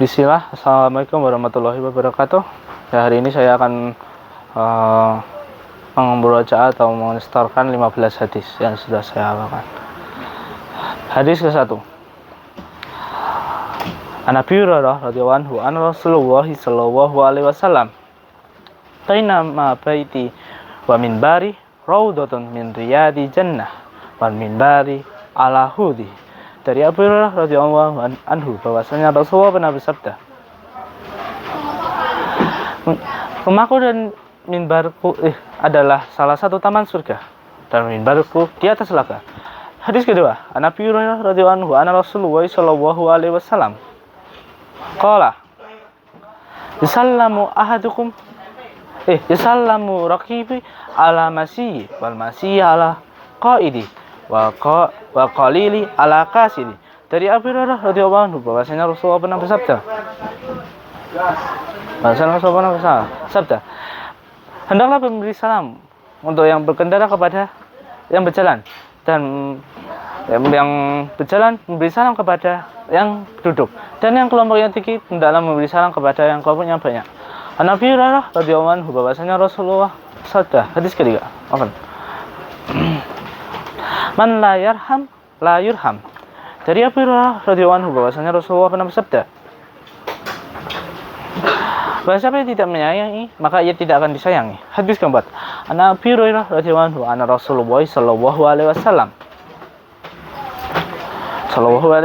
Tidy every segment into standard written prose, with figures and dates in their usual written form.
Bismillah, Assalamualaikum warahmatullahi wabarakatuh. Ya, hari ini saya akan membaca atau mengestorkan 15 hadis yang sudah saya hafalkan. Hadis ke-1. An Abi Hurairah radhiyallahu anhu an Rasulullah sallallahu alaihi wasallam. Bainama baiti wa minbari raudhatun min riyadi jannah wal minbari ala hudi. Dari Abu Hurairah radhiyallahu anhu bahwasanya Rasulullah pernah bersabda, rumahku dan minbarku adalah salah satu taman surga dan minbarku di atas telaga. Hadis kedua, An Abi Hurairah radhiyallahu anhu anna Rasulullah sallallahu alaihi wasallam qala yusallamu raqibi ala masyi wal masyi ala qaidi wa qalili ala kasili. Dari Abu Hurairah radhiyallahu anhu bahwasanya Rasulullah pernah bersabda, hendaklah memberi salam untuk yang berkendara kepada yang berjalan, dan yang berjalan memberi salam kepada yang duduk, dan yang kelompok yang tinggi hendaklah memberi salam kepada yang kelompoknya banyak. An Abi Hurairah radhiyallahu anhu bahwasanya Rasulullah bersabda. Hadis ketiga, man la yarham la yurham. Dari Abu Hurairah radhiyallahu anhu bahwasanya Rasulullah pernah bersabda, bahwa siapa yang tidak menyayangi maka ia tidak akan disayangi. Hadis keempat, An Abi Hurairah radhiyallahu anhu anna Rasulullah sallallahu alaihi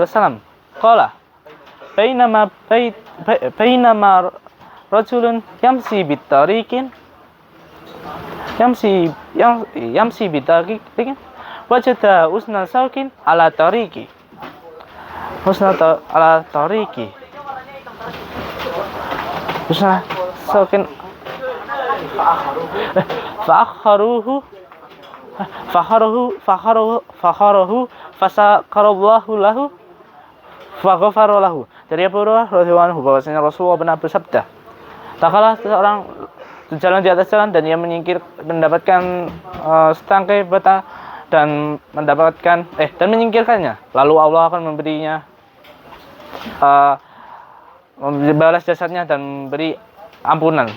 wasallam qala bainama rajulun yamsi bitariqin wajada usna saukin ala tariqi usna saukin fakharuhu fasakarallahu lahu faghafara lahu. Dari Abu Hurairah radhiyallahu anhu bahwasanya Rasulullah pernah bersabda, tak kalah seorang berjalan di atas jalan dan ia mendapatkan setangkai bata dan menyingkirkannya, lalu Allah akan memberinya membalas jasadnya dan memberi ampunan.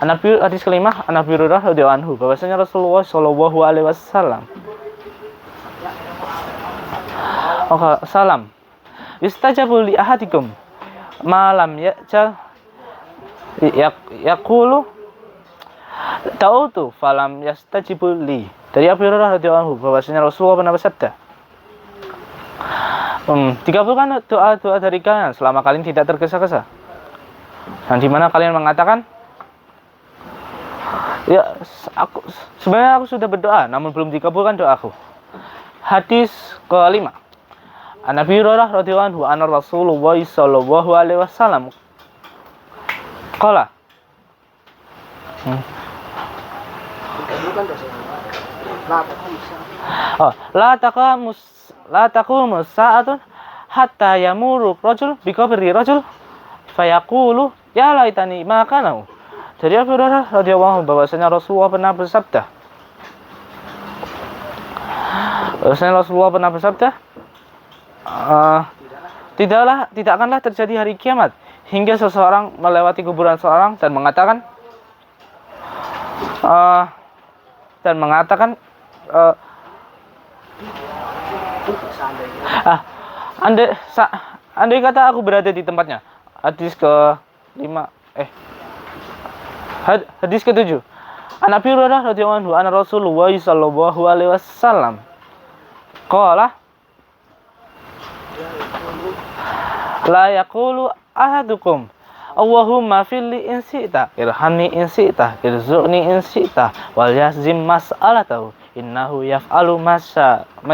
Hadis kelima, An Abi Hurairah radhiyallahu anhu bahwasanya Rasulullah sallallahu alaihi wasallam salam yustajabu li ahadikum malam yaqulu ta'utu falam yastajibu li. Dari Abu Hurairah radhiyallahu anhu bahwasanya Rasulullah pernah bersabda, dikabulkan doa-doa dari kalian selama kalian tidak tergesa-gesa, dan di mana kalian mengatakan, ya sebenarnya aku sudah berdoa namun belum dikabulkan doaku. Hadis kelima, An Abi Hurairah radhiyallahu anhu anna Rasulullah sallallahu alaihi wasallam qala la taqumus sa'atun hatta yamuru rajul bi qabri rajul fayaqulu ya laitani ma kana. Dari Abu Hurairah radhiyallahu anhu bahwasanya Rasulullah pernah bersabda, tidak akanlah terjadi hari kiamat hingga seseorang melewati kuburan seorang dan mengatakan andai kata aku berada di tempatnya. Hadis ke-7, An Abi Hurairah radhiyallahu anhu anna Rasulullah sallallahu alaihi wasallam qala la yaqulu ahadukum Allahumma filli in syi'ta irhamni in syi'ta irzuqni in syi'ta wal yazim mas'alatahu innahu yaf'alu ma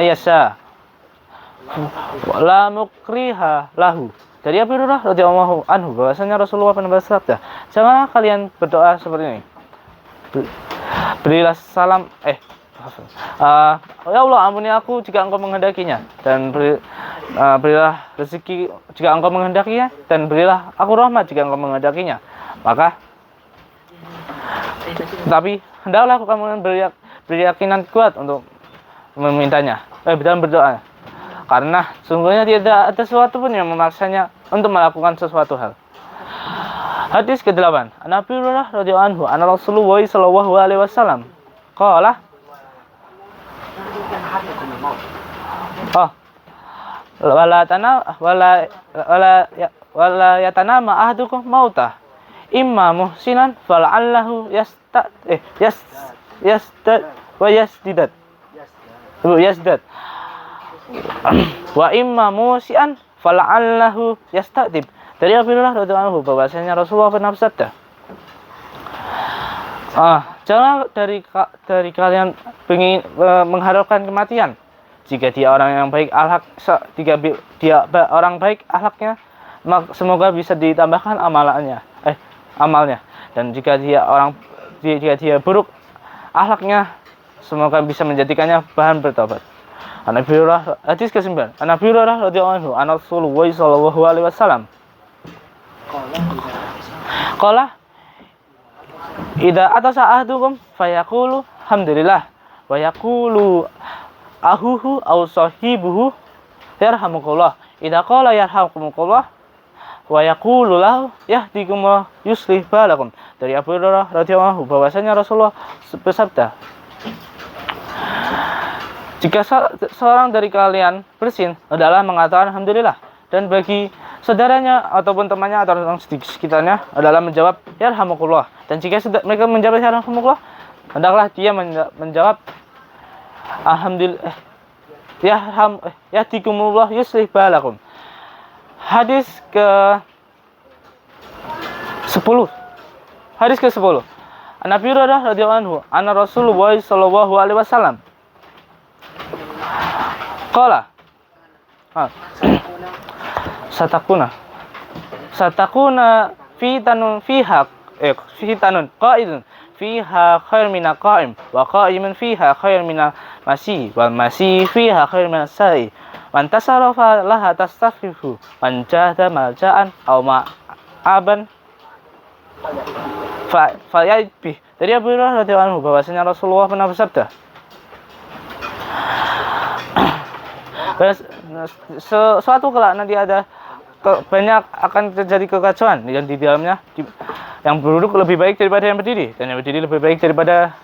yasha la mukriha lahu. Dari Abu Hurairah radhiyallahu anhu bahwasanya Rasulullah pernah bersabda, janganlah kalian berdoa seperti ini. Berilah salam ya Allah, ampuni aku jika engkau menghendakinya, dan berilah rezeki jika engkau menghendakinya, dan berilah aku rahmat jika engkau menghendakinya. Tapi hendaklah kamu beri keyakinan kuat untuk memintanya dalam berdoa. karena sungguhnya tidak ada sesuatu pun yang memaksanya untuk melakukan sesuatu hal. Hadis ke-8. An Abi Hurairah radhiyallahu anhu, anna Rasulullah sallallahu alaihi wasallam qala wala yatanama ahadukum mautah imma muhsinan fal'allahu yasdad wa imma musian fal'allahu yastatib. Dari Abu Hurairah radhiyallahu anhu bahwasanya Rasulullah pernah bersabda, jangan dari kalian ingin mengharapkan kematian jika dia orang yang baik jika dia orang baik akhlaknya, maka semoga bisa ditambahkan amalnya, dan jika dia buruk akhlaknya, semoga bisa menjadikannya bahan bertobat. Nabi Hurairah, hadis ke-9. Nabi Hurairah radhiyallahu anhu, an Rasulullah sallallahu alaihi wasallam qala idza atasa ahadukum fayaqulu alhamdulillah wa yaqulu ahuhu aw sahibuhu yarhamukallah idza qala yarhamukallah wa yaqulu lahu yahdikum wa yuslih balakum. Dari Abu Hurairah radhiyallahu anhu bahwasanya Rasulullah bersabda, jika seorang dari kalian bersin adalah mengatakan alhamdulillah, dan bagi saudaranya ataupun temannya atau orang sekitarnya adalah menjawab yarhamukallah, dan jika mereka menjawab yarhamukallah, hendaklah dia menjawab alhamdulillah yahdikumullah yuslih balakum. Hadis ke-10. Hadis ke-10. An Abi Hurairah radhiyallahu anhu, anna Rasulullah sallallahu alaihi wasallam qala satakuna fitanun qa'idun fiha khair mina qa'im wa qa'imun fiha khair mina masi wal masi fiha khair mina sa'i man tasarrafa laha tastafihu man jahda malja'an aw ma'aban fa'yabih. Dari Abu Hurairah radhiyallahu anhu bahwasanya Rasulullah pernah bersabda, suatu kelak nanti banyak akan terjadi kekacauan yang di dalamnya, yang berduduk lebih baik daripada yang berdiri, dan yang berdiri lebih baik daripada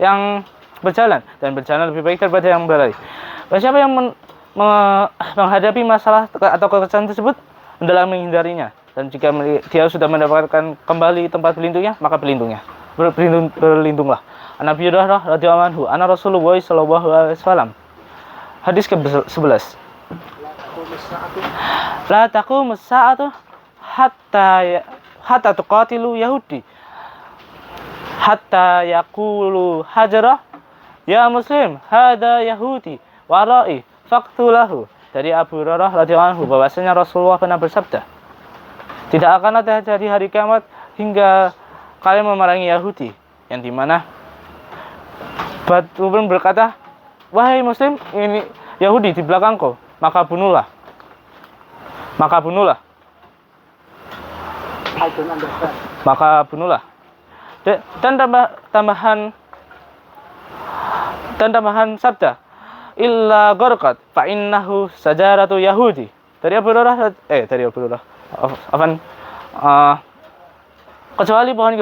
yang berjalan, dan berjalan lebih baik daripada yang berlari. Dan siapa yang menghadapi masalah atau kekacauan tersebut adalah menghindarinya, dan jika dia sudah mendapatkan kembali tempat berlindungnya, maka berlindunglah. An Abi Hurairah radhiyallahu anhu, anna Rasulullah sallallahu alaihi wasallam. Hadis ke-11. La taqumus sa'atu hatta tuqatilu yahudi hatta yaqulu hajara ya muslim hada yahudi warai faqtulahu. Dari Abu Hurairah radhiyallahu anhu bahwasanya Rasulullah pernah bersabda, tidak akan ada terjadi hari kiamat hingga kalian memerangi Yahudi, yang dimana batu pun berkata, wahai muslim, ini Yahudi di belakangku, maka bunuhlah. Dan tambahan sabda, illa gharqat fa innahu sajaratu Yahudi. Dari Abu Hurairah, kecuali pohon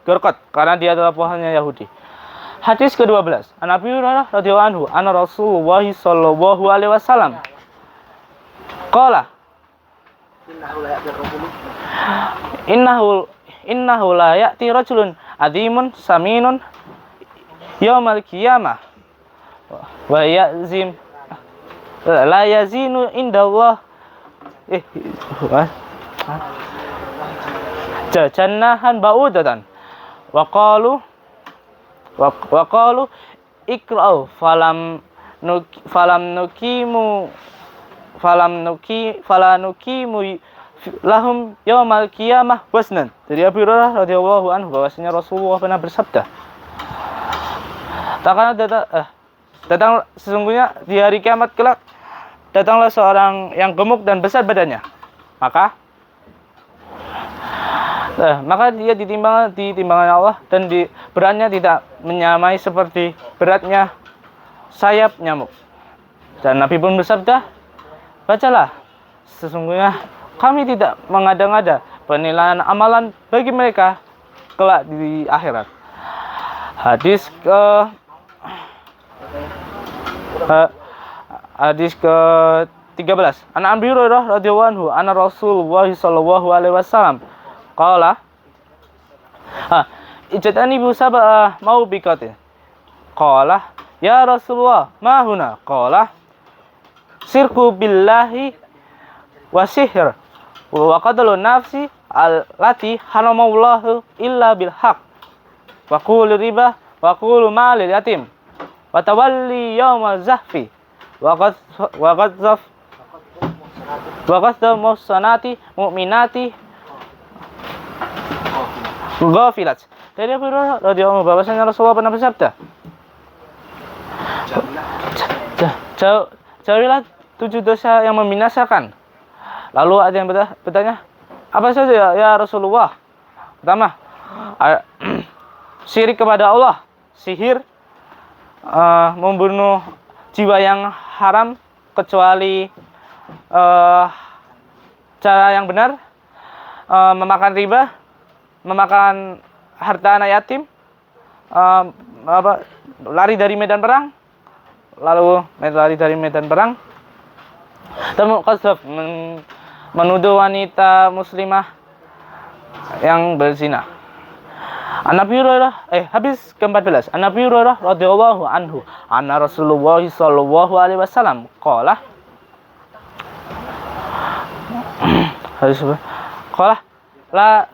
gharqat, karena dia adalah pohonnya Yahudi. Hadis ke-12. An Abi Hurairah radhiyallahu anhu, anna Rasulullah sallallahu alaihi wasallam qala innahu la ya'ti rajulun adimun saminun yaumal qiyamah wa yazim la yazinu indallah jajannahan ba'udatan wa qalu ikra'u falam nukimu lahum yaumal qiyamah wasnan. Dari Abu Hurairah radhiyallahu anhu bahwasanya Rasulullah pernah bersabda, datang sesungguhnya di hari kiamat kelak datanglah seorang yang gemuk dan besar badannya, maka dia ditimbang Allah, dan beratnya tidak menyamai seperti beratnya sayap nyamuk. Dan Nabi pun bersabda, bacalah, sesungguhnya kami tidak mengada-ngada penilaian amalan bagi mereka kelak di akhirat. Hadis ke Hadis ke-13. An Abi Hurairah radhiyallahu anhu, anna Rasulullah sallallahu alaihi wasallam qala ijtanibu sab'a maubiqatin. Qala ya Rasulullah ma huna? Qala sirku billahi wa sihr wa qatlu nafsi allati haramallahu illa bil haqq wa qulu riba wa qulu malil yatim wa tawalli yawma zahfi wa qadzaf muhsanati mu'minati ghafilat. Dari Abu Hurairah radhiyallahu anhu bahwasanya Rasulullah pernah bersabda, jauhilah 7 dosa yang membinasakan. Lalu ada yang bertanya, apa saja ya Rasulullah? Pertama, syirik kepada Allah, sihir, membunuh jiwa yang haram kecuali cara yang benar, memakan riba, memakan harta anak yatim, lari dari medan perang, lalu lari dari medan perang, dan qadzaf, menuduh wanita muslimah yang berzina. An Abi Hurairah hadis ke-14. An Abi Hurairah radhiyallahu anhu, anna Rasulullah sallallahu alaihi wasallam qala la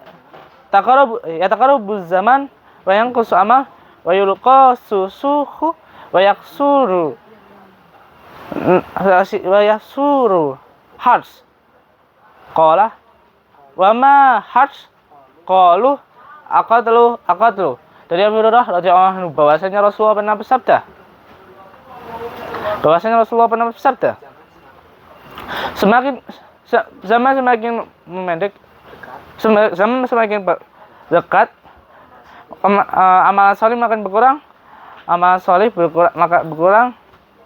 taqarabu zaman wa yanqusu amal wa yulqasu suhu wa yaksuru hars. Qala wa ma hars? Qalu aqatlu. Dari Abu Hurairah radhiyallahu anhu bahwasanya Rasulullah pernah bersabda, zaman semakin memendek, zaman semakin dekat, amalan salih makin berkurang,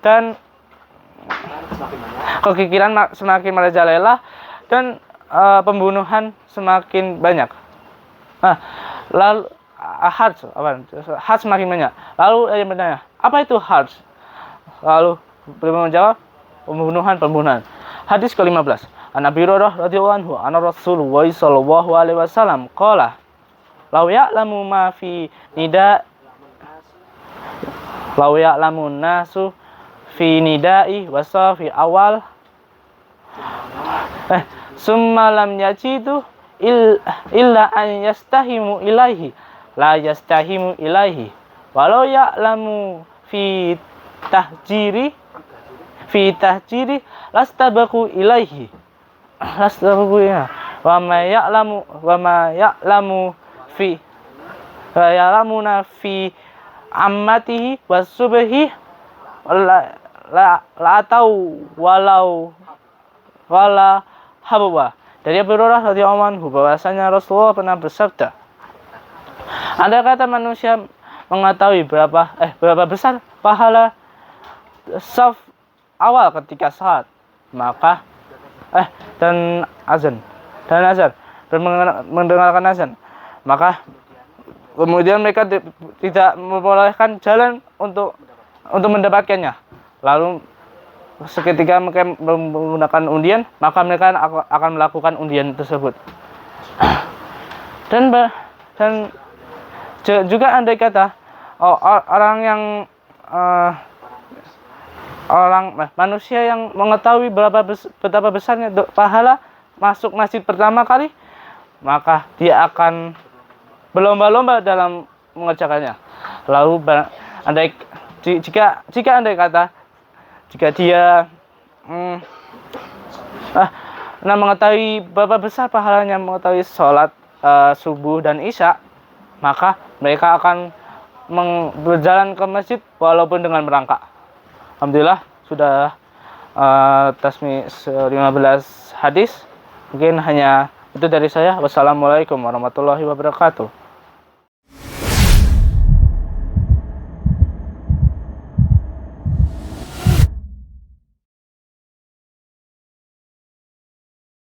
dan kekikiran semakin merajalela, dan pembunuhan semakin banyak. Lalu harj semakin banyak. Lalu yang bertanya, apa itu harj? Lalu beliau menjawab, pembunuhan. Hadis ke-15. An Abi Hurairah radhiyallahu anhu, anna Rasulullah sallallahu alaihi wasallam qala law ya'lamu nasu fi nida'i wa safi awal summa lam yajidu illa an yastahimu ilaihi la yastahimu ilaihi walau ya'lamu fi tahjiri lastabaku ilaihi wa ma ya'lamu fi ammatihi wasubhi la atau wala habwa. Dari Abu Hurairah radhiyallahu anhu bahwasanya Rasulullah pernah bersabda, andai kata manusia mengetahui berapa besar pahala saf awal ketika salat, maka dan azan mendengarkan azan, maka kemudian mereka tidak membolehkan jalan untuk mendapatkannya. Lalu seketika mereka menggunakan undian, maka mereka akan melakukan undian tersebut. Dan juga andai kata manusia yang mengetahui betapa besarnya pahala masuk masjid pertama kali, maka dia akan berlomba-lomba dalam mengerjakannya. Lalu jika dia mengetahui berapa besar pahalanya mengetahui sholat subuh dan isya, maka mereka akan berjalan ke masjid walaupun dengan merangkak. Alhamdulillah sudah tasmi 15 hadis. Mungkin hanya itu dari saya. Wassalamualaikum warahmatullahi wabarakatuh.